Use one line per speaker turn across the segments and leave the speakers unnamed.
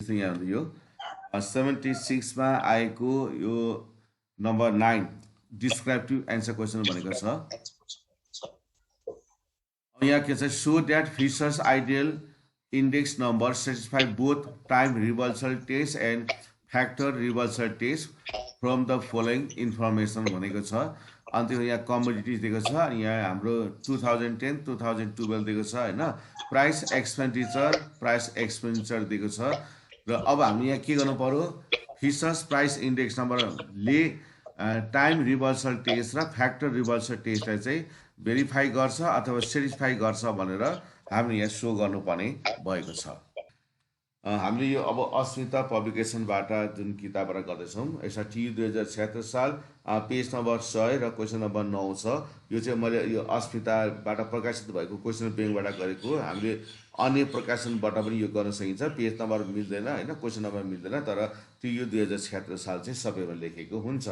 यहाँ यो 76 मा आएको यो नम्बर 9 डिस्क्राइप्टिभ एन्सर क्वेसन भनेको छ। यहाँ के छ, so that Fisher's ideal index number satisfy both time reversal test and factor reversal test from the following information भनेको छ। अनि त्यो यहाँ कमोडिटिज दिएको छ, अनि यहाँ हाम्रो 2010 2012 दिएको छ होइन। प्राइस एक्सपेन्डिचर दिएको छ। र अब हामी यहाँ के गर्नु पर्यो, फिसर्स प्राइस इन्डेक्स नम्बरले टाइम रिभर्सल टेस्ट र फ्याक्टर रिभर्सल टेस्टलाई चाहिँ भेरिफाई गर्छ अथवा सेटिस्फाई गर्छ भनेर हामीले यहाँ सो गर्नुपर्ने भएको छ। हामीले यो अब अस्मिता पब्लिकेसनबाट जुन किताबबाट गर्दैछौँ, यसमा टी 2076 साल पेज नम्बर 100 र क्वेसन नम्बर 9 छ। यो चाहिँ मैले यो अस्मिताबाट प्रकाशित भएको क्वेसन ब्याङ्कबाट गरेको। हामीले अन्य प्रकाशनबाट पनि यो गर्न सकिन्छ, पेज नम्बर मिल्दैन होइन, क्वेसन नम्बर मिल्दैन, तर टी 2076 साल चाहिँ सबैमा लेखेको हुन्छ।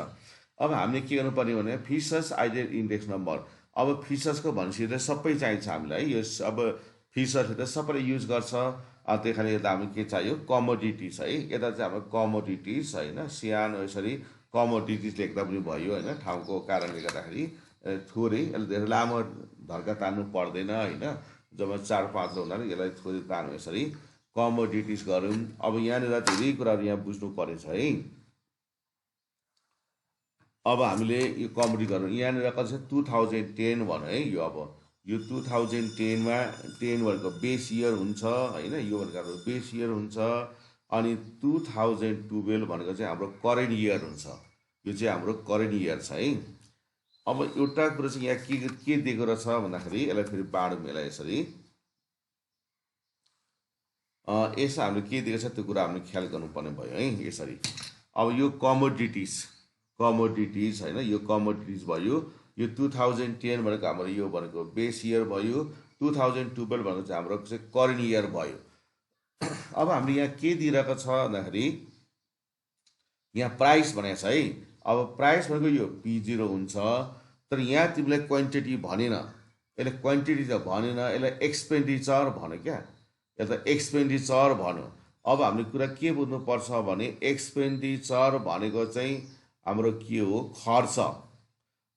अब हामीले के गर्नुपर्ने भने फिसर्स आइडियल इन्डेक्स नम्बर, अब फिचर्सको भनेपछि त सबै चाहिन्छ हामीलाई। यो अब फिचर्स त सबैले युज गर्छ। त्यही कारण यता हामी के चाहियो, कमोडिटिज है। यता चाहिँ हाम्रो कमोडिटिज होइन, सानो यसरी कमोडिटिज लेख्दा पनि भयो होइन, ठाउँको कारणले गर्दाखेरि थोरै यसले धेरै लामो धर्का तान्नु पर्दैन होइन। जब 4-5 हुँदा यसलाई थोरै तान्नु यसरी कमोडिटिज गरौँ। अब यहाँनिर धेरै कुराहरू यहाँ बुझ्नु परेछ है। अब हामीले यो कमोडिटी गरौँ। यहाँनिर कति छ, 2010 भनौँ है। यो अब यो 2010मा 10 भनेको बेस इयर हुन्छ होइन, यो भनेको बेस इयर हुन्छ। अनि 2012 भनेको चाहिँ हाम्रो करेन्ट इयर हुन्छ। यो चाहिँ हाम्रो करेन्ट इयर छ है। अब एउटा कुरो चाहिँ यहाँ के दिएको रहेछ भन्दाखेरि, यसलाई फेरि बाँडौँ यसलाई यसरी। यसमा हामीले के दिएको छ त्यो कुरा हामीले ख्याल गर्नुपर्ने भयो है यसरी। अब यो कमोडिटिज होइन, यो कमोडिटिज भयो। यो 2010 भनेको हाम्रो यो भनेको बेस इयर भयो। 2012 भनेको चाहिँ हाम्रो चाहिँ करेन्ट इयर भयो। अब हामीले यहाँ के दिइरहेको छ भन्दाखेरि, यहाँ प्राइस भनेको छ है। अब प्राइस भनेको यो P0 हुन्छ, तर यहाँ तिमीलाई क्वान्टिटी भनेन, यसले क्वान्टिटी त भनेन, यसलाई एक्सपेन्डिचर भन्यो क्या, यसलाई एक्सपेन्डिचर भन्यो। अब हामीले कुरा के बुझ्नुपर्छ भने, एक्सपेन्डिचर भनेको चाहिँ हाम्रो के हो, खर्च।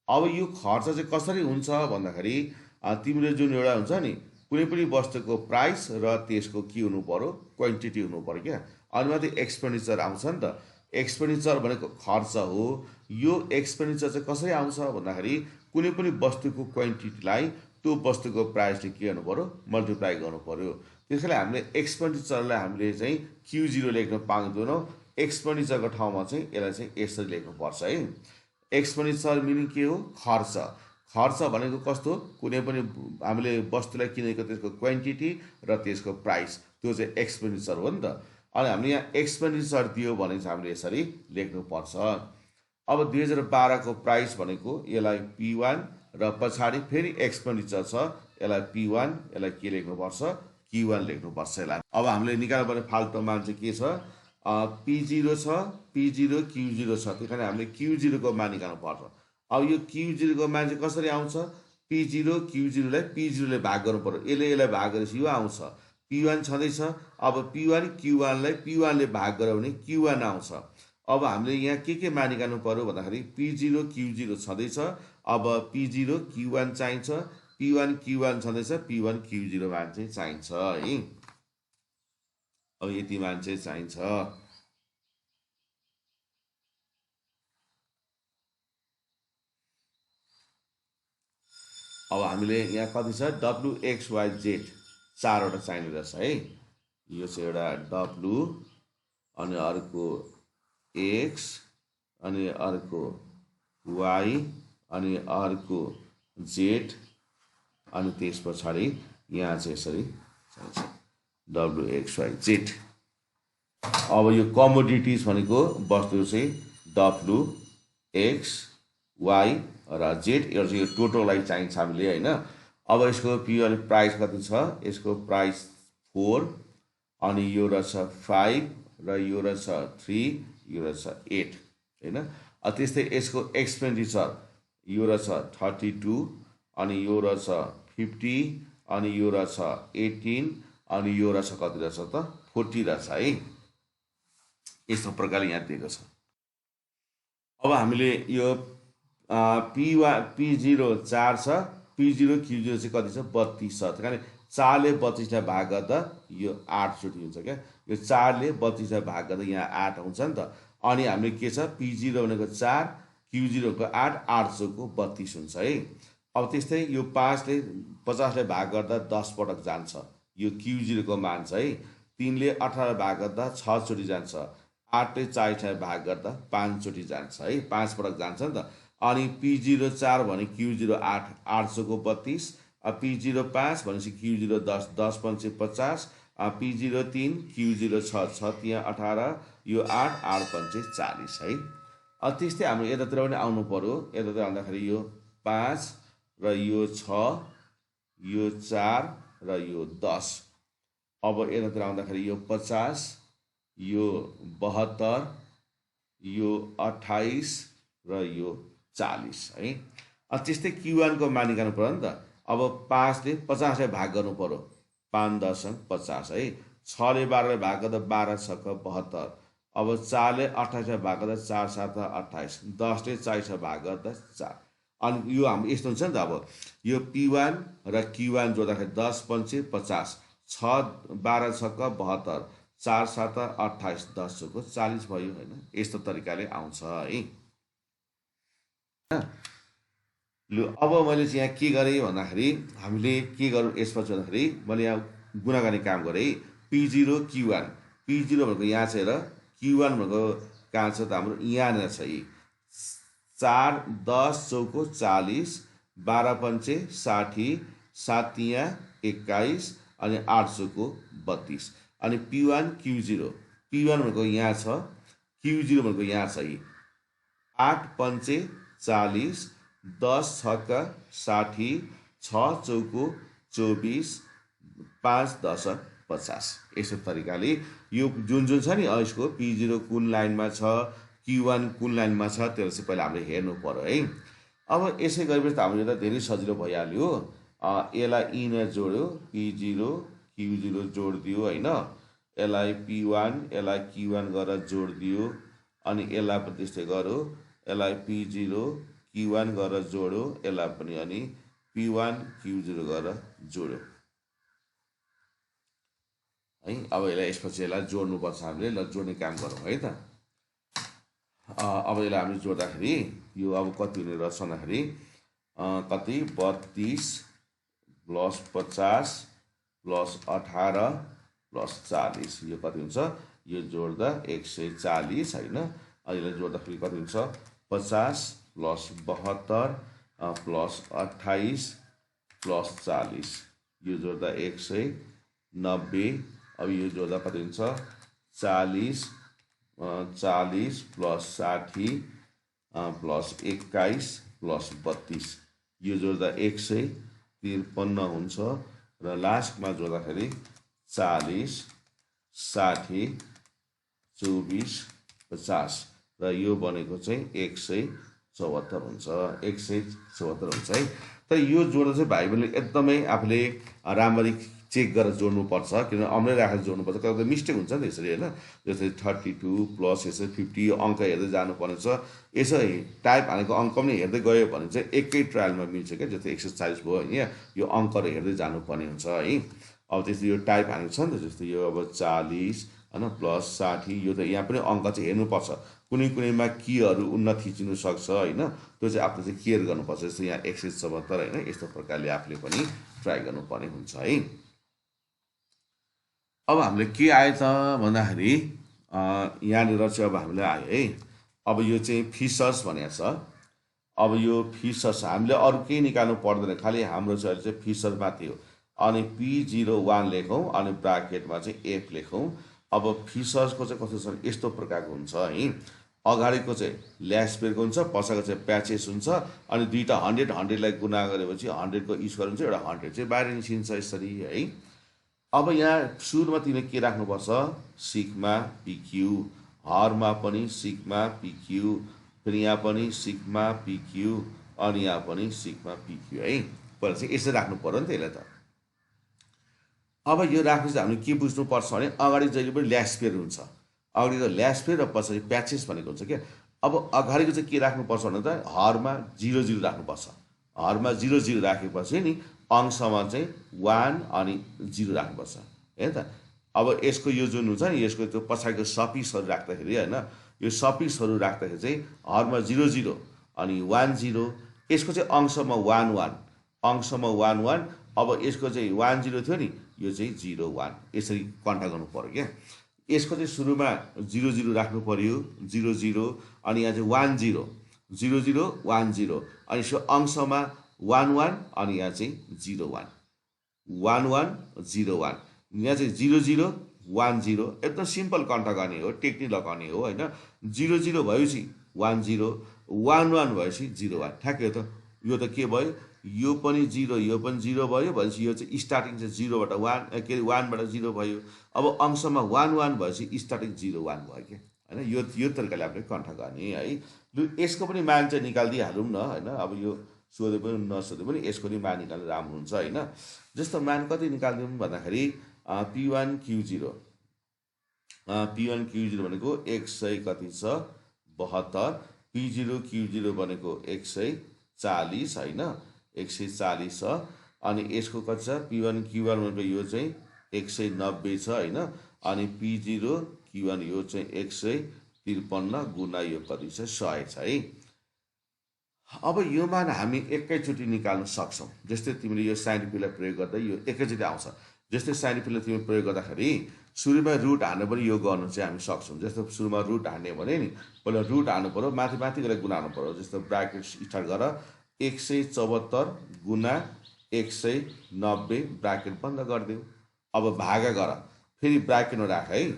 अब यो खर्च चाहिँ कसरी हुन्छ भन्दाखेरि, तिमीले जुन एउटा हुन्छ नि, कुनै पनि वस्तुको प्राइस र त्यसको के हुनु पर्यो, क्वान्टिटी हुनु पर्यो क्या, अनि मात्रै एक्सपेन्डिचर आउँछ नि त। एक्सपेन्डिचर भनेको खर्च हो। यो एक्सपेन्डिचर चाहिँ कसरी आउँछ भन्दाखेरि, कुनै पनि वस्तुको क्वान्टिटीलाई त्यो वस्तुको प्राइसले के गर्नु पर्यो, मल्टिप्लाई गर्नु पर्यो। त्यसैले हामीले एक्सपेन्डिचरलाई हामीले चाहिँ Q0 लेख्न पाउँदैनौँ। एक्सपेन्डिचरको ठाउँमा चाहिँ यसलाई चाहिँ यसरी लेख्नुपर्छ है। एक्सपेन्डिचर मिनिङ के हो, खर्च। खर्च भनेको कस्तो, कुनै पनि हामीले वस्तुलाई किनेको त्यसको क्वान्टिटी र त्यसको प्राइस, त्यो चाहिँ एक्सपेन्डिचर हो नि त। अनि हामीले यहाँ एक्सपेन्डिचर दियो भने चाहिँ हामीले यसरी लेख्नुपर्छ। अब 2012 को प्राइस भनेको यसलाई P1 र पछाडि फेरि एक्सपेन्डिचर छ, यसलाई P1, यसलाई के लेख्नुपर्छ, Q1 लेख्नुपर्छ यसलाई। अब हामीले निकाल्नुपर्ने फाल्टो मान चाहिँ के छ, P0 छ, P0 Q0 छ। त्यही कारण हामीले Q0 को मान निकाल्नु पर्छ। अब यो Q0 को मान चाहिँ कसरी आउँछ, P0 Q0 लाई P0 ले भाग गर्नु पर्यो, यसलाई भाग गरेपछि यो आउँछ। P1 छँदैछ, अब P1 Q1 लाई P1 ले भाग गर्यो भने Q1 आउँछ। अब हामीले यहाँ के मान निकाल्नु पर्यो भन्दाखेरि, P0 Q0 छँदैछ, अब P0 Q1 चाहिन्छ, P1 Q1 छँदैछ, P1 Q0 मान चाहिँ चाहिन्छ है। अब यति मान चाहिँ चाहिन्छ। अब हामीले यहाँ कति छ, WXYZ 4वटा चाहिने रहेछ है। यो चाहिँ एउटा W, अनि अर्को X, अनि अर्को Y, अनि अर्को Z, अनि त्यस पछाडि यहाँ चाहिँ यसरी चाहिन्छ WXYZ। अब यो कमोडिटिज भनेको वस्तु चाहिँ WXY र Z, यो टोटललाई चाहिन्छ हामीले होइन। अब यसको पियर प्राइस कति छ, यसको प्राइस 4, अनि यो रहेछ 5, र यो रहेछ 3, यो रहेछ 8 होइन। त्यस्तै यसको एक्सपेन्डिचर यो रहेछ 32 अनि यो रहेछ 50 अनि यो रहेछ 18 अनि यो रहेछ कति रहेछ त 40 रहेछ है। यस्तो प्रकारले यहाँ दिएको छ। अब हामीले यो P0 4 छ, P0 Q0 चाहिँ कति छ 32 छ। त्यही कारण 4 ले 32 लाई भाग गर्दा यो 8 चोटि हुन्छ क्या। यो 4 ले 32 लाई भाग गर्दा यहाँ 8 आउँछ नि त। अनि हामीले के छ P0 भनेको 4, Q0 को 8, 8 चौको 32 हुन्छ है। अब त्यस्तै यो 5 ले 50 लाई भाग गर्दा 10 पटक जान्छ, यो Q0 को मान छ है। 3 ले 18 भाग गर्दा 6 चोटि जान्छ, 8 ले 40 लाई भाग गर्दा 5 चोटि जान्छ है, 5 पटक जान्छ नि त। अनि P0 4 भने Q0 8, 8 चौको 32, P0 5 भनेपछि Q0 10, 10 पंचे 50, P0 3 Q0 6, 6 तिहां 18, यो 8, 8 पंचे 40 है। त्यस्तै हाम्रो यतातिर पनि आउनु पर्यो। यतातिर आउँदाखेरि यो 5 र यो 6, यो 4 र यो 10। अब यतातिर आउँदाखेरि यो 50, यो 72, यो 28 र यो 40 है। त्यस्तै Q1 को मान निकाल्नु पर्यो नि त। अब 5 ले 50 लाई भाग गर्नु पर्यो, 5.50 है। 6 ले 12 लाई भाग गर्दा 12 6 72। अब 4 ले 28 लाई भाग गर्दा 4 7 28, 10 ले 40 लाई भाग गर्दा 4। अनि यो हाम्रो यस्तो हुन्छ नि त। अब यो P1 र Q1 जोड्दाखेरि 10 पंचे 50, 6 12 6 72, 4 7 28, 10 चौको 40 भयो हैन। यस्तो तरिकाले आउँछ है। अब मैले चाहिँ यहाँ के गरेँ भन्दाखेरि हामीले के गरौँ यसपछि भन्दाखेरि मैले यहाँ गुणा गर्ने काम गरेँ। P0 Q1, P0 भनेको यहाँ छ र Q1 भनेको कहाँ छ त हाम्रो यहाँनिर छ। 4 10 चौको 40, 12 पंचे 60, 7 तिहां 21 अनि 8 चौको 32। अनि P1 Q0, P1 भनेको यहाँ छ, Q0 भनेको यहाँ छ। 8 पंचे 40, 10 6 60, 6 चौको 24, 5 10 50। यस्तो तरिकाले यो जुन छ नि यसको P0 कुन लाइनमा छ, Q1 कुन लाइनमा छ, त्यो चाहिँ पहिला हामीले हेर्नु पर्यो है। अब यसै गरेपछि त हाम्रो त धेरै सजिलो भइहाल्यो। यसलाई यिनीहरु जोड्यो, P0 Q0 जोडिदियो हैन। यसलाई P1 यसलाई Q1 गरेर जोडिदियो। अनि यसलाई पनि त्यस्तै गर्यो, यसलाई P0 Q1 गरेर जोड्यो, यसलाई पनि अनि P1 Q0 गरेर जोड्यो है। अब यसलाई यसपछि यसलाई जोड्नुपर्छ हामीले। ल जोड्ने काम गरौँ है त। अब यसलाई हामीले जोड्दाखेरि यो अब कति हुने रहेछ भन्दाखेरि कति 32 प्लस 50 प्लस 18 प्लस 40, यो कति हुन्छ, यो जोड्दा 140 हैन। अहिले जोड्दाखेरि कति हुन्छ 50 प्लस 72 प्लस 28 प्लस 40, यो जोड्दा 190। अब यो जोड्दा कति हुन्छ 40 प्लस 60 प्लस 21 प्लस 32, यो जोड्दा 153 हुन्छ। र लास्टमा जोड्दाखेरि 40 60 24 50 र यो बनेको चाहिँ 174 हुन्छ, 174 हुन्छ है। तर यो जोड्दा चाहिँ भाइ बहिनीले एकदमै आफूले राम्ररी चेक गरेर जोड्नुपर्छ, किनभने अम्लै राखेर जोड्नुपर्छ। कहिले मिस्टेक हुन्छ नि यसरी हैन। जस्तै 32 प्लस यसरी 50 अङ्क हेर्दै जानुपर्ने छ। यसो टाइप हानेको अङ्क पनि हेर्दै गयो भने चाहिँ एकै ट्रायलमा मिल्छ क्या। जस्तै 140 भयो हैन, यो अङ्कहरू हेर्दै जानुपर्ने हुन्छ है। अब त्यस्तै यो टाइप हानेको छ नि त, जस्तै यो अब 40 हैन प्लस 60, यो त यहाँ पनि अङ्क चाहिँ हेर्नुपर्छ। कुनै कुनैमा कीहरू उन्न थिचिनु सक्छ हैन, त्यो चाहिँ आफूले चाहिँ केयर गर्नुपर्छ। जस्तै यहाँ 174 हैन, यस्तो प्रकारले आफूले पनि ट्राई गर्नुपर्ने हुन्छ है। अब हामीले के आयो त भन्दाखेरि यहाँनिर चाहिँ अब हामीले आयो है। अब यो चाहिँ फिसर्स भनेको छ। अब यो फिसर्स हामीले अरू केही निकाल्नु पर्दैन, खालि हाम्रो चाहिँ अहिले चाहिँ फिसर मात्रै हो। अनि P01 लेखौँ अनि ब्राकेटमा चाहिँ F लेखौँ। अब फिसर्सको चाहिँ कस्तो छ यस्तो प्रकारको हुन्छ है। अगाडिको चाहिँ ल्यासपेरको हुन्छ, पछाडिको चाहिँ प्याचेस हुन्छ। अनि दुईटा 100 लाई गुणा गरेपछि 100 को स्क्वायर हुन्छ, एउटा 100 चाहिँ बाहिर निस्किन्छ यसरी है। अब यहाँ सुरुमा तिमीले के राख्नुपर्छ, सिग्मा PQ, हरमा पनि सिग्मा PQ, फेरि यहाँ पनि सिग्मा PQ, अनि यहाँ पनि सिग्मा पिक्यू है। पहिला चाहिँ यसरी राख्नु पर्यो नि त यसलाई त। अब यो राखेपछि हामीले के बुझ्नुपर्छ भने अगाडि जहिले पनि ल्यास पेयर हुन्छ, अगाडि त ल्यास पेयर र पछाडि प्याचेस भनेको हुन्छ क्या। अब अगाडिको चाहिँ के राख्नुपर्छ भने त हरमा 0 0 राख्नुपर्छ। हरमा 0 0 राखेपछि नि अंशमा चाहिँ 1 अनि 0 राख्नुपर्छ है त। अब यसको यो जुन हुन्छ नि यसको त्यो पछाडिको सपिसहरू राख्दाखेरि होइन, यो सपिसहरू राख्दाखेरि चाहिँ हरमा 0 0 अनि 1 0, यसको चाहिँ अंशमा 1 1, अंशमा 1 1। अब यसको चाहिँ 1 0 थियो नि, यो चाहिँ 0 1, यसरी कन्टा गर्नु पर्यो क्या। यसको चाहिँ सुरुमा 0 0 राख्नु पर्यो 0 0, अनि यहाँ चाहिँ 1 0 0 0 1 0, अनि यसको अंशमा 1 1 अनि यहाँ चाहिँ 0 1 1 1 0 1, यहाँ चाहिँ 0 0 1 0। एकदम सिम्पल कन्टा गर्ने हो, टेक्निक लगाउने हो होइन। 0 0 भएपछि 1 0, 1 1 भएपछि 0 1, ठ्याक्कै हो त। यो त के भयो, यो पनि 0 यो पनि 0 भयो भनेपछि यो चाहिँ स्टार्टिङ चाहिँ 0 बाट 1 के अरे 1 बाट 0 भयो। अब अंशमा 1 1 भएपछि स्टार्टिङ 0 1 भयो क्या होइन। यो तरिकाले हामीले कन्ठा गर्ने है। लु यसको पनि मान चाहिँ निकालिदिइहालौँ न होइन। अब यो सोधे पनि नसोधे पनि यसको नि मान निकाल्नु राम्रो हुन्छ होइन। जस्तो मान कति निकालिदिउँ भन्दाखेरि P1 Q0, P1 Q0 भनेको 100 कति छ 72, P0 Q0 भनेको 140 होइन, 140 छ। अनि यसको कति छ P1 Q1 भनेको यो चाहिँ 190 छ होइन, अनि P0 Q1 यो चाहिँ 153 गुना यो कति छ 100 छ है। अब यो मान हामी एकैचोटि निकाल्न सक्छौँ। जस्तै तिमीले यो साइन्टिफिकलाई प्रयोग गर्दा यो एकैचोटि आउँछ। जस्तै साइन्टिफिकलाई तिमीले प्रयोग गर्दाखेरि सुरुमा रुट हान्नु पनि यो गर्नु चाहिँ हामी सक्छौँ। जस्तो सुरुमा रुट हान्ने भने नि पहिला रुट हान्नु पऱ्यो, माथि माथि गरेर गुणाउनु पऱ्यो। जस्तो ब्राकेट स्टार्ट गर 174 गुना 190 ब्राकेट बन्द गरिदेऊ। अब भागा गर, फेरि ब्राकेटमा राख है,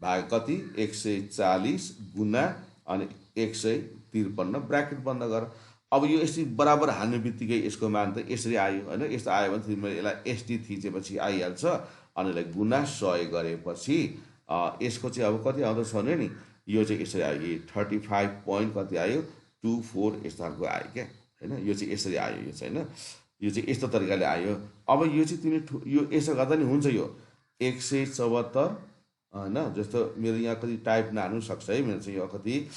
भाग कति 140 गुना अनि 153 ब्राकेट बन्द गर। अब यो यसरी बराबर हान्ने बित्तिकै यसको मान त यसरी आयो होइन। यस्तो आयो भने तिमीले यसलाई एसटी थिचेपछि आइहाल्छ, अनि यसलाई गुना 100 गरेपछि यसको चाहिँ अब कति आउँदछ भने नि यो चाहिँ यसरी आयो 35 पोइन्ट कति आयो 24 यस्तो खालको आयो क्या होइन। यो चाहिँ यसरी आयो, यो चाहिँ होइन, यो चाहिँ यस्तो तरिकाले आयो। अब यो चाहिँ तिमी यो यसो गर्दा नि हुन्छ यो 174 होइन। जस्तो मेरो यहाँ कति टाइप नहाल्नु सक्छ है, मेरो चाहिँ यो कति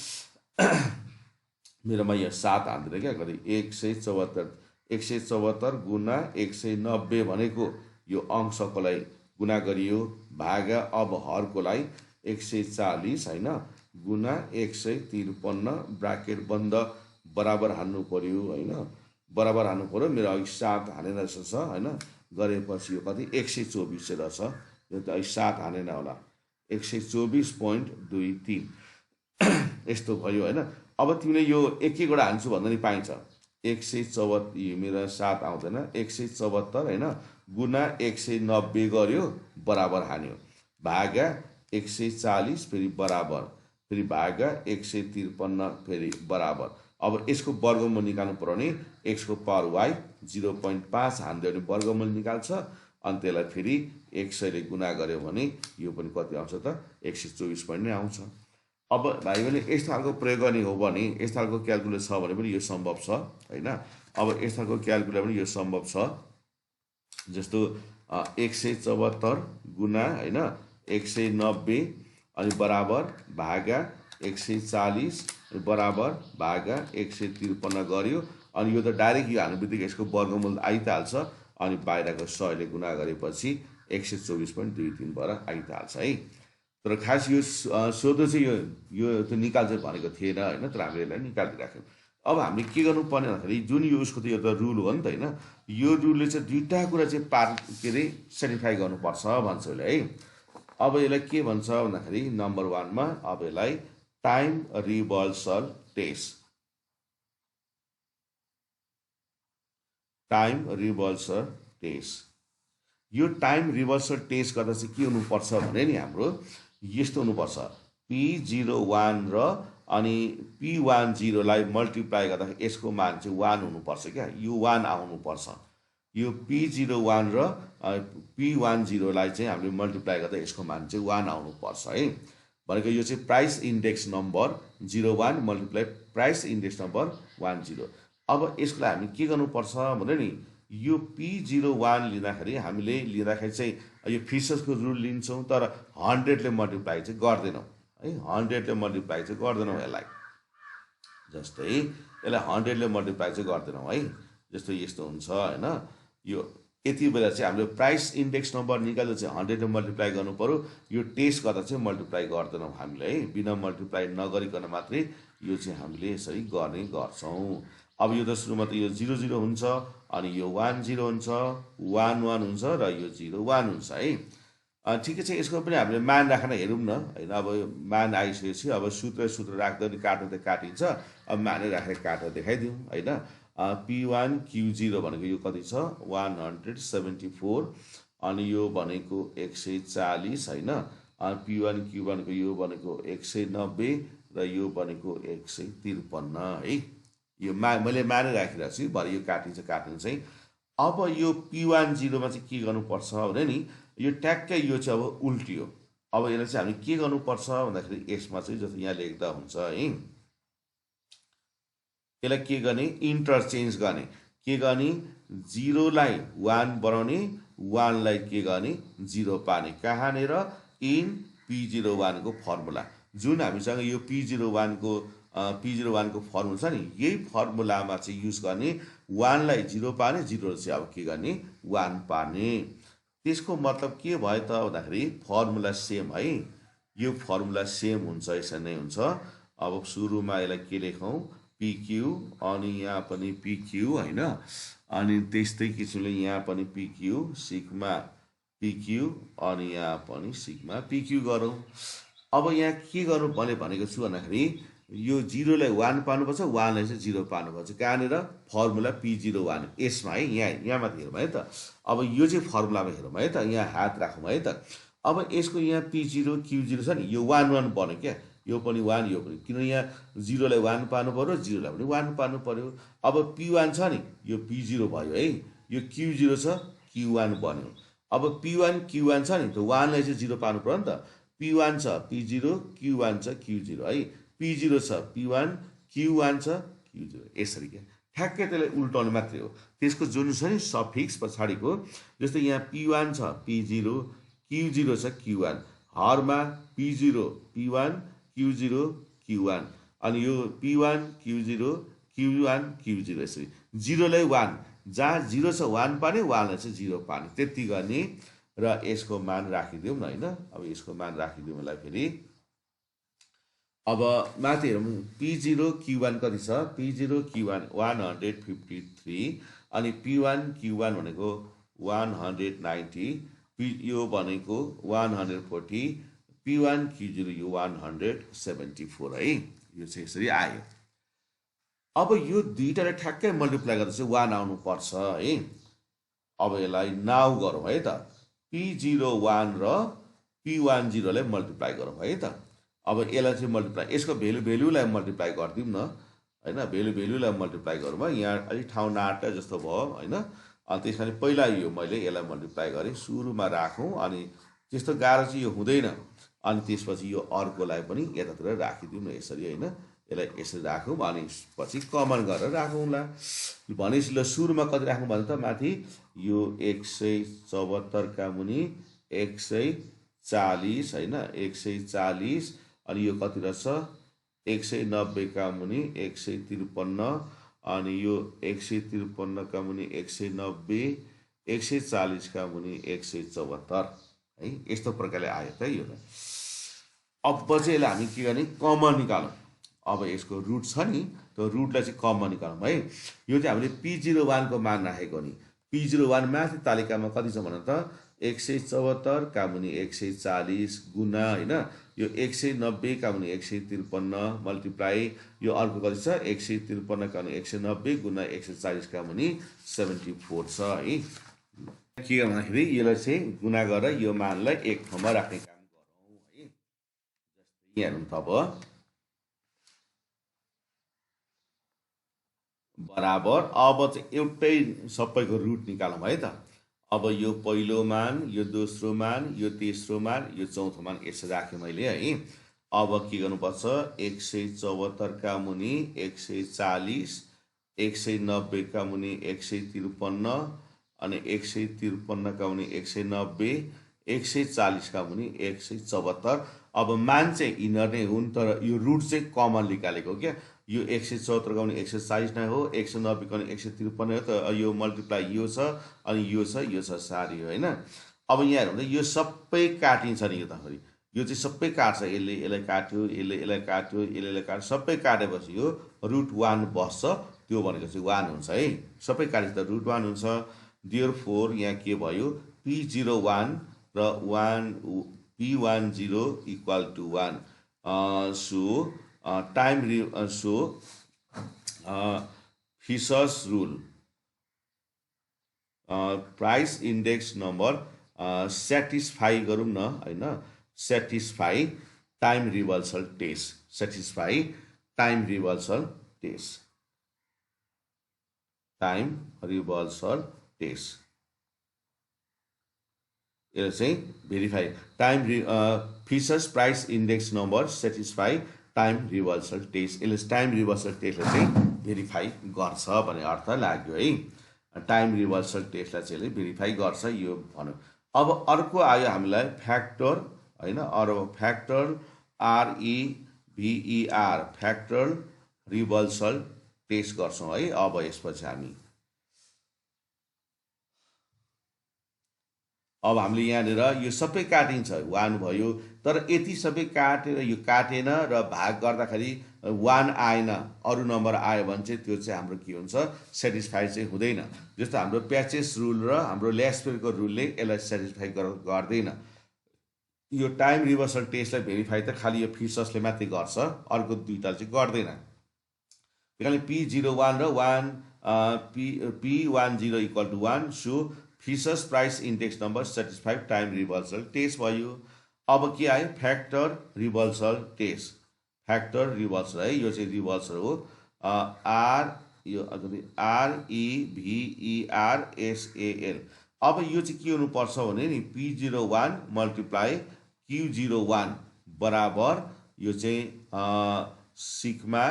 मेरोमा यहाँ 7 हान्दैन क्या, कति 174 गुना 190 भनेको यो अंशकोलाई गुना गरियो, भागा अब हरकोलाई 140 होइन गुना 153 ब्राकेट बन्द बराबर हान्नु पर्यो होइन, बराबर हान्नु पर्यो। मेरो अघि 7 हानेर जस्तो छ होइन, गरेपछि यो कति 124 रहेछ। यो त अघि 7 हानेन होला, 124.23 यस्तो भयो होइन। अब तिमीले यो एक एकवटा हान्छु भन्दा नि पाइन्छ। 174 मेरो 7 आउँदैन, 174 होइन गुना 190 गर्यो बराबर हान्यो, भागा 140 फेरि बराबर, फेरि भागा 153 फेरि बराबर। अब यसको वर्गमूल निकाल्नु पर्यो भने एक्सको पावर वाइ 0.5 हान्दियो भने वर्गमूल निकाल्छ, अनि त्यसलाई फेरि 100 ले गुना गर्यो भने यो पनि कति आउँछ त 124 पनि नै आउँछ। अब भाइ बहिनी यस्तो खालको प्रयोग गर्ने हो भने, यस्तो खालको क्यालकुलेट छ भने पनि यो सम्भव छ होइन। अब यस्तो खालको क्यालकुलेट पनि यो सम्भव छ। जस्तो 174 गुना होइन 190 अनि बराबर भागा 140 बराबर भागा 153 गर्यो, अनि यो त डाइरेक्ट यो हाल्नु बित्तिकै यसको वर्गमूल आइ त हाल्छ, अनि बाहिरको 100 ले गुना गरेपछि 124.23 भएर आइ त हाल्छ है। तर खास यो सोधो चाहिँ यो त निकाल्छ भनेको थिएन होइन, तर हामीले यसलाई निकालिदिइराख्यौँ। अब हामीले के गर्नुपर्ने भन्दाखेरि जुन यो उसको त यो त रुल हो नि त होइन, यो रुलले चाहिँ दुईवटा कुरा चाहिँ के अरे सेटिफाई गर्नुपर्छ भन्छ यसले है। अब यसलाई के भन्छ भन्दाखेरि नम्बर 1 मा अब यसलाई time reversal test, time reversal test. यो टाइम रिभल्सल टेस्ट गर्दा चाहिँ के हुनुपर्छ भने नि हाम्रो यस्तो हुनुपर्छ, P01 र अनि P10 लाई मल्टिप्लाई गर्दा यसको मान चाहिँ 1 हुनुपर्छ क्या, यो 1 आउनुपर्छ। यो P01 र P10 लाई चाहिँ हामीले मल्टिप्लाई गर्दा यसको मान चाहिँ 1 आउनुपर्छ है। भनेको यो चाहिँ price index number 01 multiply price index number 10। अब यसको लागि हामी के गर्नुपर्छ भने नि यो P01 लिँदाखेरि हामीले चाहिँ यो फिसर्सको रुल लिन्छौँ तर 100 ले मल्टिप्लाई चाहिँ गर्दैनौँ है 100 ले मल्टिप्लाई चाहिँ गर्दैनौँ यसलाई जस्तै यसलाई 100 ले मल्टिप्लाई चाहिँ गर्दैनौँ है जस्तो यस्तो हुन्छ हैन यो यति बेला चाहिँ हामीले प्राइस इन्डेक्स नम्बर निकाल्दा चाहिँ 100 ले मल्टिप्लाई गर्नु पर्यो यो टेस्ट गर्दा चाहिँ मल्टिप्लाई गर्दैनौँ हामीले है बिना मल्टिप्लाई नगरिकन मात्रै यो चाहिँ हामीले यसरी गर्ने गर्छौँ अब यो त सुरुमा त यो 00 हुन्छ अनि यो 10 हुन्छ 11 हुन्छ र यो 01 हुन्छ है ठिकै छ यसको पनि हामीले मान राखेर हेरौँ न हैन अब यो मान आइसकेपछि अब सूत्र राख्दा नि काट्नु त काटिन्छ अब मानै राखेर काटेर देखाइदिउँ हैन P1 Q0 भनेको यो कति छ 174 अनि यो भनेको 140 हैन P1 Q1 को यो भनेको 190 र यो भनेको 153 है यो मैले माने राखिरहेको छु भरे यो काटिन्छ चाहिँ अब यो P10 मा चाहिँ के गर्नुपर्छ भने नि यो ट्याक्कै यो चाहिँ अब उल्टियो अब यसलाई चाहिँ हामी के गर्नुपर्छ भन्दाखेरि यसमा चाहिँ जस्तो यहाँ लेख्दा हुन्छ है यसलाई के गर्ने इन्टरचेन्ज गर्ने के गर्ने 0 लाई 1 बनाउने 1 लाई के गर्ने 0 पार्ने कहाँनेर इन P01 को फर्मुला जुन हामीसँग यो P01 को फर्मुला छ नि यही फर्मुलामा चाहिँ युज गर्ने 1 लाई 0 पार्ने 0 चाहिँ अब के गर्ने 1 पार्ने त्यसको मतलब के भयो त भन्दाखेरि फर्मुला सेम है यो फर्मुला सेम हुन्छ यसरी नै हुन्छ अब सुरुमा यसलाई के लेखौँ PQ अनि यहाँ पनि PQ हैन अनि त्यस्तै किसिमले यहाँ पनि PQ सिग्मा PQ अनि यहाँ पनि सिग्मा PQ गरौँ अब यहाँ के गर्नु भनेको छु भन्दाखेरि यो 0 लाई 1 पार्नुपर्छ 1 लाई चाहिँ 0 पार्नुपर्छ कहाँनेर फर्मुला P01 यसमा है यहाँ माथि हेरौँ है त अब यो चाहिँ फर्मुलामा हेरौँ है त यहाँ हात राखौँ है त अब यसको यहाँ P0 Q0 छ नि यो 1 1 बन्यो क्या यो पनि 1 यो पनि किनभने यहाँ 0 लाई 1 पार्नु पर्यो 0 लाई पनि 1 पार्नु पर्यो अब P1 छ नि यो P0 भयो है यो Q0 छ Q1 बन्यो अब P1 Q1 छ नि त 1 लाई चाहिँ 0 पार्नु पर्यो नि त P1 छ P0 Q1 छ Q0 है P0 छ P1 Q1 छ Q0 यसरी के ठ्याक्कै त्यसलाई उल्टाउने मात्रै हो त्यसको जुन छ नि सफिक्स पछाडिको जस्तै यहाँ P1 छ P0 Q0 छ Q1 हरमा P0 P1 Q0 Q1 अनि यो P1 Q0 Q1 Q0 यसरी 0 लाई 1 जहाँ 0 छ 1 पार्ने 1 लाई चाहिँ 0 पार्ने त्यति गर्ने र यसको मान राखिदिउँ न हैन अब यसको मान राखिदिउँ मलाई फेरि अब माथि हेरौँ P0 Q1 कति छ P0 Q1 153 अनि P1 Q1 भनेको 190 यो भनेको 140 P1 Q0 यो 174 है यो चाहिँ यसरी आयो अब यो दुईटाले ठ्याक्कै मल्टिप्लाई गर्दा चाहिँ 1 आउनु पर्छ है अब यसलाई नाउ गरौँ है त P01 र P10 लाई मल्टिप्लाई गरौँ है त अब यसलाई चाहिँ मल्टिप्लाई यसको भेल्युलाई मल्टिप्लाई गरिदिउँ न हैन भेल्युलाई मल्टिप्लाई गरौँ यहाँ अलि ठाउँ नाट्य जस्तो भयो हैन अनि त्यसकारण पहिला यो मैले यसलाई मल्टिप्लाई गरेँ सुरुमा राखौँ अनि त्यस्तो गाह्रो चाहिँ यो हुँदैन अनि त्यसपछि यो अर्कोलाई पनि यतातिर राखिदिउँ न यसरी हैन यसलाई यसरी राखौँ अनि पछि कमन गरेर राखौँला भनेपछि ल सुरुमा कति राखौँ भने त माथि यो 174 का मुनि 140 हैन 140 अनि यो कति रहेछ 190 का मुनि 153 अनि यो 153 का मुनि 190 140 का मुनि 174 है यस्तो प्रकारले आयो त यो अब चाहिँ यसलाई हामी के गर्ने कमन निकालौँ अब यसको रुट छ नि त्यो रुटलाई चाहिँ कमन निकालौँ है यो चाहिँ हामीले P01 को मान राखेको नि P01 माथि तालिकामा कति छ भने त 174 का मुनि 140 गुना हैन यो 190 का मुनि 153 मल्टिप्लाई यो अर्को कति छ 153 का मुनि 190 गुना 140 का मुनि 74 छ है के गर्दाखेरि यसलाई चाहिँ गुना गरेर यो मानलाई एक ठाउँमा राख्ने काम गरौँ है जस्तै यहाँ हेर्नु त बराबर अब चाहिँ एउटै सबैको रुट निकालौँ है त अब यो पहिलो मान यो दोस्रो मान यो तेस्रो मान यो चौथो मान यसरी राखेँ मैले है अब के गर्नुपर्छ 174 का मुनि 140 190 का मुनि 153 अनि 153 का मुनि 190 140 का मुनि 174। अब मान चाहिँ इनर नै हुन् तर यो रुट चाहिँ कमन निकालेको क्या। यो 174 का मुनि 140 नै हो, 190 का मुनि 153 हो, त यो मल्टिप्लाई यो छ अनि यो छ सारी होइन। अब यहाँ हेर्नु यो सबै काटिन्छ नि, यो त फेरि यो चाहिँ सबै काट्छ, यसलाई काट्यो, यसलाई काट्यो, यसलाई काट्यो, सबै काटेपछि यो √1 बस्छ, त्यो भनेको चाहिँ 1 हुन्छ है। सबै काटेपछि त √1 हुन्छ। देयरफोर यहाँ के भयो, P01 र 1 P10 equal to 1। So Fisher's रुल प्राइस इन्डेक्स नम्बर सेटिस्फाई गरौँ न होइन, satisfy time reversal test, satisfy time reversal test, time reversal test, यो चाहिँ verify time Fisher's price index number satisfy time reversal test, यसले time reversal टेस्टलाई चाहिँ verify गर्छ भन्ने अर्थ लाग्यो है। टाइम रिभर्सल टेस्टलाई चाहिँ भेरिफाई गर्छ यो भन्यो। अब अर्को आयो हामीलाई फ्याक्टर होइन, अरू factor REVER factor reversal test गर्छौँ है। अब यसपछि अब हामीले यहाँनिर यो सबै काटिन्छ, 1 भयो, तर यति सबै काटेर यो काटेन र भाग गर्दाखेरि 1 आएन, अरू नम्बर आयो भने चाहिँ त्यो चाहिँ हाम्रो के हुन्छ, सेटिस्फाई चाहिँ हुँदैन। जस्तो हाम्रो प्याचेस रुल र हाम्रो ल्यास्पेलको रुलले यसलाई सेटिस्फाई गर्दैन। यो टाइम रिभर्सल टेस्टलाई भेरिफाई त खालि यो फिसर्सले मात्रै गर्छ, अर्को दुईटाले चाहिँ गर्दैन। किनभने P01 र 1 P10 equal to 1, so Fisher's price index number satisfy time reversal test भयो। अब के आयो, factor reversal test, factor reversal है, यो चाहिँ रिभर्सल हो, REVERSAL। अब यो चाहिँ के हुनुपर्छ भने नि P01 मल्टिप्लाई Q01 बराबर यो चाहिँ सिग्मा,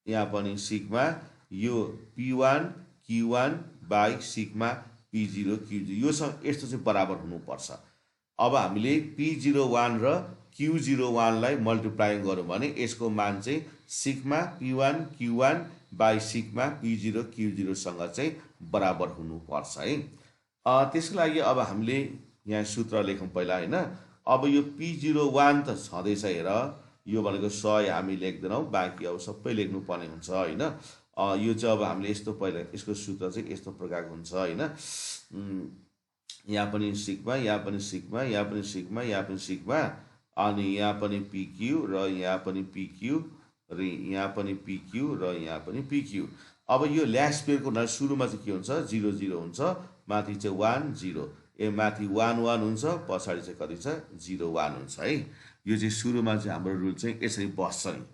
यहाँ पनि सिग्मा, यो P1 Q1 by sigma P0 Q0, योसँग यस्तो चाहिँ बराबर हुनुपर्छ। अब हामीले P01 र Q01 लाई मल्टिप्लाई गऱ्यौँ भने यसको मान चाहिँ sigma P1 Q1 by sigma P0 Q0 सँग चाहिँ बराबर हुनुपर्छ है। त्यसको लागि अब हामीले यहाँ सूत्र लेखौँ पहिला होइन। अब यो P01 त छँदैछ, हेर यो भनेको 100 हामी लेख्दैनौँ, बाँकी अब सबै लेख्नुपर्ने हुन्छ होइन। यो चाहिँ अब हामीले यस्तो पहिला यसको सूत्र चाहिँ यस्तो प्रकारको हुन्छ होइन। यहाँ पनि सिग्मा, यहाँ पनि सिग्मा, यहाँ पनि सिग्मा, यहाँ पनि सिग्मा, अनि यहाँ पनि PQ र यहाँ पनि PQ र यहाँ पनि PQ र यहाँ पनि PQ। अब यो ल्यास्पेलको सुरुमा चाहिँ के हुन्छ, 0 0 हुन्छ, माथि चाहिँ 1 0, माथि 1 1 हुन्छ, पछाडि चाहिँ कति छ, 0 1 हुन्छ है। यो चाहिँ सुरुमा चाहिँ हाम्रो रुल चाहिँ यसरी बस्छ नि।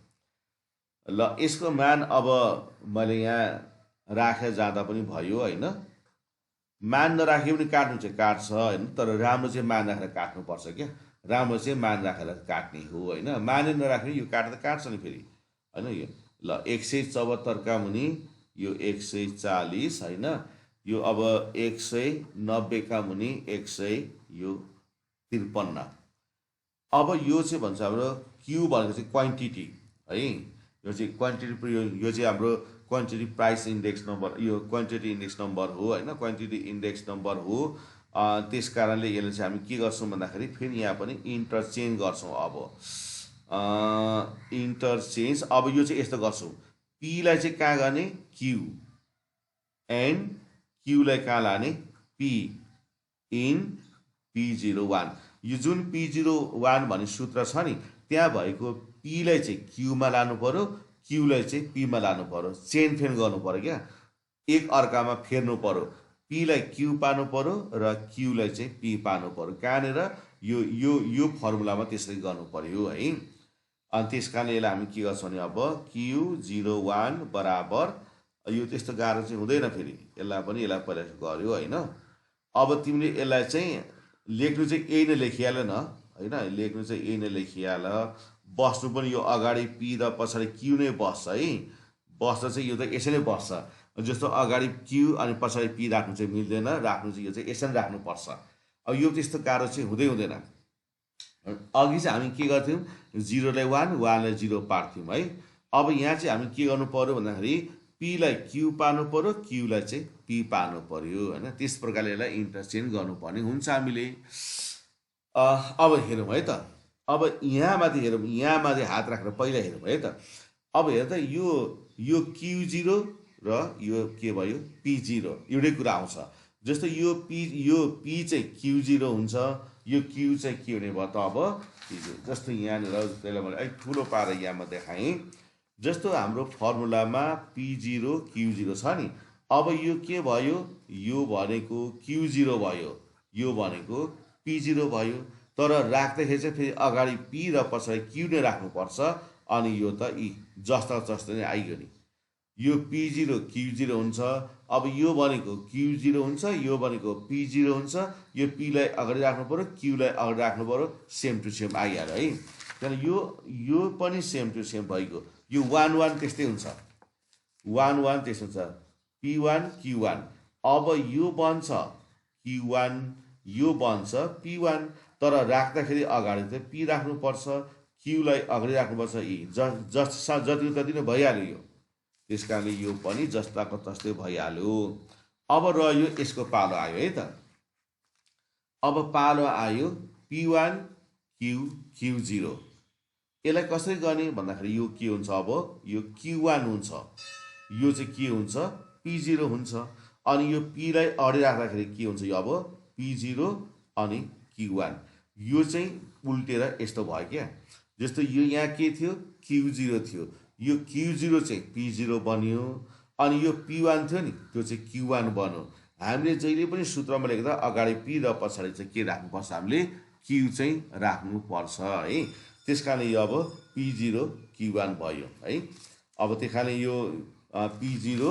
ल यसको मान अब मैले यहाँ राखेर जाँदा पनि भयो होइन। मान नराखे पनि काट्नु चाहिँ काट्छ होइन, तर राम्रो चाहिँ मान राखेर काट्नुपर्छ क्या, राम्रो चाहिँ मान राखेर काट्ने हो होइन। मानै नराख्ने यो काटेर काट्छ नि फेरि होइन। यो ल 174 का मुनि यो 140 होइन, यो अब 190 का मुनि 153। अब यो चाहिँ भन्छ हाम्रो क्यू भनेको चाहिँ क्वान्टिटी है, यो चाहिँ क्वान्टिटी, यो चाहिँ हाम्रो क्वान्टिटी प्राइस इन्डेक्स नम्बर, यो क्वान्टिटी इन्डेक्स नम्बर हो होइन, क्वान्टिटी इन्डेक्स नम्बर हो। त्यस कारणले यसले चाहिँ हामी के गर्छौँ भन्दाखेरि फेरि यहाँ पनि इन्टरचेन्ज गर्छौँ। अब इन्टरचेन्ज, अब यो चाहिँ यस्तो गर्छौँ, पीलाई चाहिँ कहाँ गर्ने, क्यू, एन्ड क्यूलाई कहाँ लाने, पी इन P01। यो जुन P01 भन्ने सूत्र छ नि, त्यहाँ भएको पीलाई चाहिँ क्यूमा लानु पर्यो, क्यूलाई चाहिँ पीमा लानु पर्यो, चेन फेन गर्नु पर्यो क्या, एक अर्कामा फेर्नु पर्यो। पीलाई क्यू पार्नु पर्यो र क्यूलाई चाहिँ पी पार्नु पर्यो, कहाँनिर यो यो यो फर्मुलामा त्यसरी गर्नु पर्यो है। अनि त्यस कारणले यसलाई हामी के गर्छौँ भने अब Q01 बराबर, यो त्यस्तो गाह्रो चाहिँ हुँदैन फेरि, यसलाई पनि यसलाई पहिला गर्यो होइन। अब तिमीले यसलाई चाहिँ लेख्नु चाहिँ यही नै लेखिहाल न होइन, लेख्नु चाहिँ यही नै लेखिहाल, बस्नु पनि यो अगाडि पी र पछाडि क्यू नै बस्छ है, बस्दा चाहिँ यो त यसरी नै बस्छ। जस्तो अगाडि क्यु अनि पछाडि पी राख्नु चाहिँ मिल्दैन, राख्नु चाहिँ यो चाहिँ यसरी राख्नुपर्छ। अब यो त्यस्तो गाह्रो चाहिँ हुँदैन। अघि चाहिँ हामी के गर्थ्यौँ, 0लाई 1 1लाई 0 पार्थ्यौँ है। अब यहाँ चाहिँ हामी के गर्नु पर्यो भन्दाखेरि पीलाई क्यु पार्नु पर्यो, क्युलाई चाहिँ पी पार्नु पर्यो होइन। त्यस प्रकारले यसलाई इन्टरचेन्ज गर्नुपर्ने हुन्छ हामीले। अब हेरौँ है त, अब यहाँ माथि हेरौँ, यहाँ माथि हात राखेर पहिला हेरौँ है त। अब हेर त यो Q0 र यो के भयो P0 एउटै कुरा आउँछ। जस्तो यो P चाहिँ Q0 हुन्छ, यो Q चाहिँ के हुने भयो त अब P0। जस्तो यहाँनिर त्यसलाई मैले अलिक ठुलो पारेर यहाँ म देखाएँ। जस्तो हाम्रो फर्मुलामा P0 Q0 छ नि, अब यो के भयो, यो भनेको Q0 भयो, यो भनेको P0 भयो। तर राख्दाखेरि चाहिँ फेरि अगाडि P र पछाडि Q नै राख्नुपर्छ। अनि यो त जस्ता जस्तो नै आइगयो नि, यो P0 Q0 हुन्छ। अब यो भनेको Q0 हुन्छ, यो भनेको P0 हुन्छ। यो Pलाई अगाडि राख्नु पर्यो, Qलाई अगाडि राख्नु पर्यो, सेम टु सेम आइहाल्यो है। त्यहाँदेखि यो पनि सेम टु सेम भइगयो। यो 1 1 त्यस्तै हुन्छ, 1 1 त्यस्तो हुन्छ, P1 Q1। अब यो बन्छ Q1, यो बन्छ P1। तर राख्दाखेरि अगाडि चाहिँ P राख्नुपर्छ, क्युलाई अगाडि राख्नुपर्छ। जति तति नै भइहाल्यो यो। त्यस कारणले यो पनि जस्ताको तस्तै भइहाल्यो। अब रह्यो यसको पालो आयो है त। अब पालो आयो P1 Q0। यसलाई कसरी गर्ने भन्दाखेरि यो के हुन्छ, अब यो Q1 हुन्छ, यो चाहिँ के हुन्छ P0 हुन्छ। अनि यो Pलाई अगाडि राख्दाखेरि के हुन्छ, यो अब P0 अनि Q1। यो चाहिँ उल्टेर यस्तो भयो क्या। जस्तो यो यहाँ के थियो Q0 थियो, यो Q0 चाहिँ P0 बन्यो। अनि यो P1 थियो नि, त्यो चाहिँ Q1 बन्यो। हामीले जहिले पनि सूत्रमा लेख्दा अगाडि P र पछाडि चाहिँ के राख्नुपर्छ, हामीले Q चाहिँ राख्नुपर्छ है। त्यस कारणले यो अब P0 Q1 भयो है। अब त्यस कारणले यो P0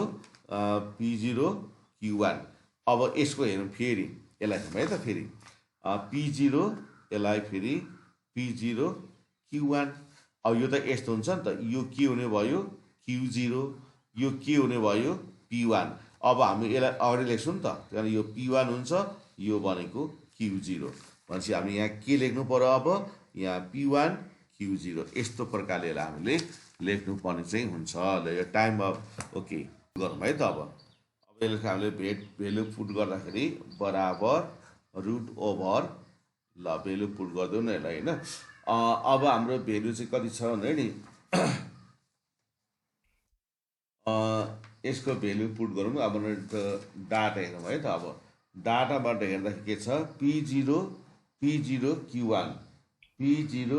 Q1। अब यसको हेरौँ फेरि, यसलाई हेरौँ है त फेरि, P0 यसलाई फेरि P0 Q1। अब यो त यस्तो हुन्छ नि त, यो के हुने भयो Q0, यो के हुने भयो P1। अब हामी यसलाई अगाडि लेख्छौँ नि त, त्यहाँदेखि यो P1 हुन्छ, यो भनेको Q0। भनेपछि हामीले यहाँ के लेख्नु पर्यो, अब यहाँ P1 Q0 यस्तो प्रकारले यसलाई हामीले लेख्नुपर्ने चाहिँ हुन्छ। ल यो टाइम ओके गरौँ है त। अब यसलाई हामीले भेल्यु पुट गर्दाखेरि बराबर √ओभर, ल भेल्यु पुट गरिदेऊ न यसलाई होइन। अब हाम्रो भेल्यु चाहिँ कति छ भने नि यसको भेल्यु पुट गरौँ। अब डाटा हेरौँ है त। अब डाटाबाट हेर्दाखेरि के छ, P0 Q1 P0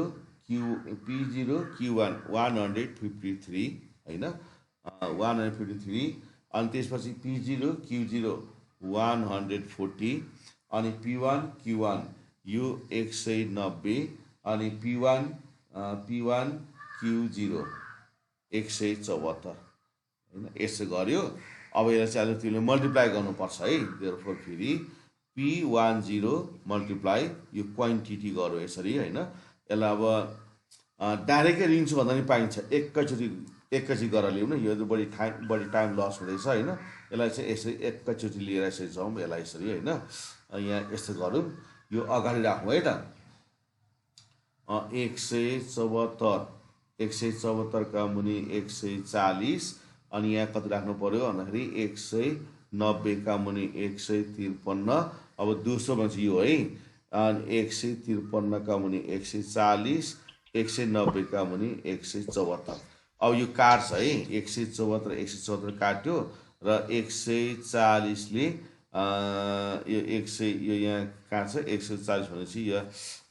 Q1 153 होइन, 153। अनि त्यसपछि P0 Q0 140 अनि P1 Q1 यो 190 अनि P1 Q0 174 होइन, यसो गर्यो। अब यसलाई चाहिँ अहिले तिमीले मल्टिप्लाई गर्नुपर्छ है। देयरफोर फेरि P10 मल्टिप्लाई यो क्वान्टिटी गरौँ यसरी होइन। यसलाई अब डाइरेक्टै लिन्छु भन्दा पनि पाइन्छ, एकैचोटि गरेर ल्याउँ न, यो बढी टाइम लस हुँदैछ होइन। यसलाई चाहिँ यसरी एकैचोटि लिएर यसरी जाउँ, यसलाई यसरी होइन। यहाँ यस्तो गरौँ, यो अगाडि राखौँ है त। 174 का मुनि 140 अनि यहाँ कति राख्नु पर्यो भन्दाखेरि 190 का मुनि 153। अब 200 भन्छ यो है। अनि 153 का मुनि 140, 190 का मुनि 174। अब यो काट्छ है, 174 काट्यो र 140ले यो 100 यो यहाँ काट्छ, 140 भनेपछि यो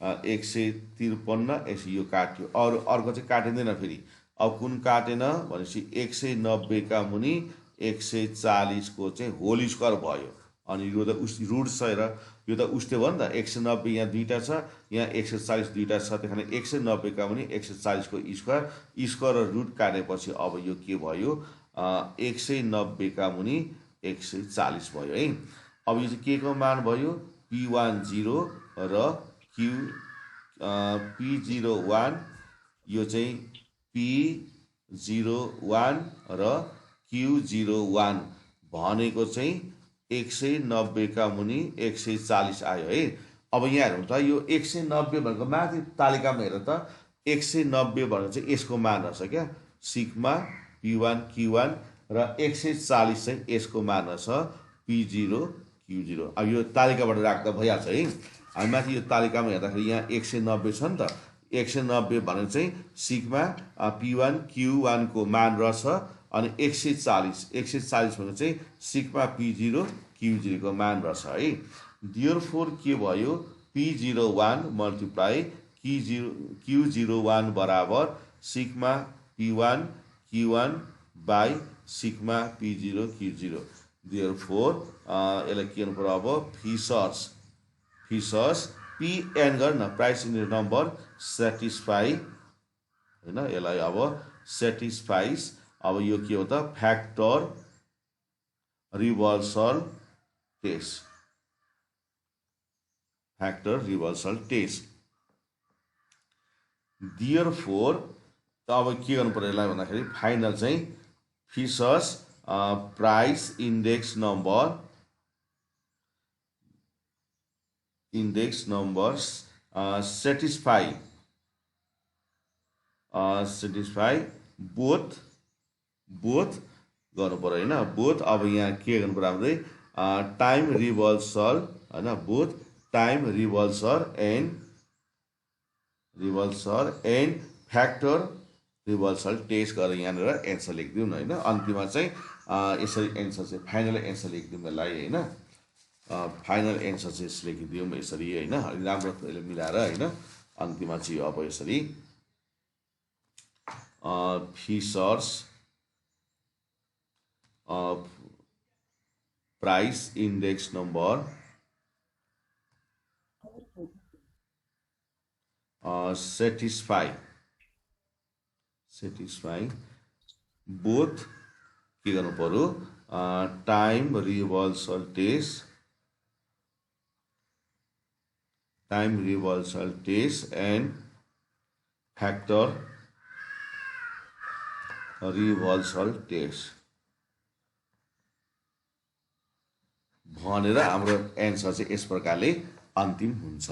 153 यो काट्यो। अर्को चाहिँ काटिँदैन फेरि। अब कुन काटेन भनेपछि 190 का मुनि 140 को चाहिँ होल स्क्वायर भयो। अनि यो त रुट छ र यो त उस्तै भयो नि त। 190 यहाँ दुईवटा छ, यहाँ 140 दुईवटा छ। त्यही कारण 190 का मुनि 140 को स्क्वायर र रुट काटेपछि अब यो के भयो 190 का मुनि 140 भयो है। अब यो चाहिँ के को मान भयो P10 र P01, यो चाहिँ Q01 र Q01 भनेको चाहिँ 190 का मुनि 140 आयो है। अब यहाँ हेरौँ त यो 190 भनेको माथि तालिकामा हेर त 190 भनेको चाहिँ यसको मान रहेछ क्या, सिग्मा P1 Q1 र 140 चाहिँ यसको मान रहेछ P0 Q0। अब यो तालिकाबाट राख्दा भइहाल्छ है। हामी माथि यो तालिकामा हेर्दाखेरि यहाँ 190 छ नि त, 190 भनेको चाहिँ सिग्मा P1 Q1 को मान रहेछ, अनि 140 भनेको चाहिँ सिग्मा P0 Q0 को मान रहेछ है। देयरफोर के भयो, P01 मल्टिप्लाई Q01 बराबर sigma P1 Q1 by sigma P0 Q0। Therefore यसलाई के गर्नु पर्यो, अब फिसर्स PN गर्न, प्राइस इन नम्बर सेटिस्फाई होइन, यसलाई अब सेटिस्फाइज। अब यो के हो त, factor reversal test, factor reversal test. Therefore अब के गर्नु पर्यो यसलाई भन्दाखेरि फाइनल चाहिँ Fisher's price index number satisfy both गर्नु पर्यो होइन, बोथ। अब यहाँ के गर्नु पर्यो हामीले, टाइम रिभल्सल होइन, both time reversal and factor reversal test गरेर यहाँनिर एन्सर लेखिदिउँ न होइन। अन्तिममा चाहिँ यसरी एन्सर चाहिँ फाइनल एन्सर लेखिदिउँ यसलाई होइन, फाइनल एन्सर चाहिँ लेखिदिउँ यसरी होइन, राम्रो यसले मिलाएर होइन। अन्तिममा चाहिँ अब यसरी Fisher's price index number satisfy both के गर्नु पर्यो, time reversal test and factor reversal test भनेर हाम्रो एन्सर चाहिँ यस प्रकारले अन्तिम हुन्छ।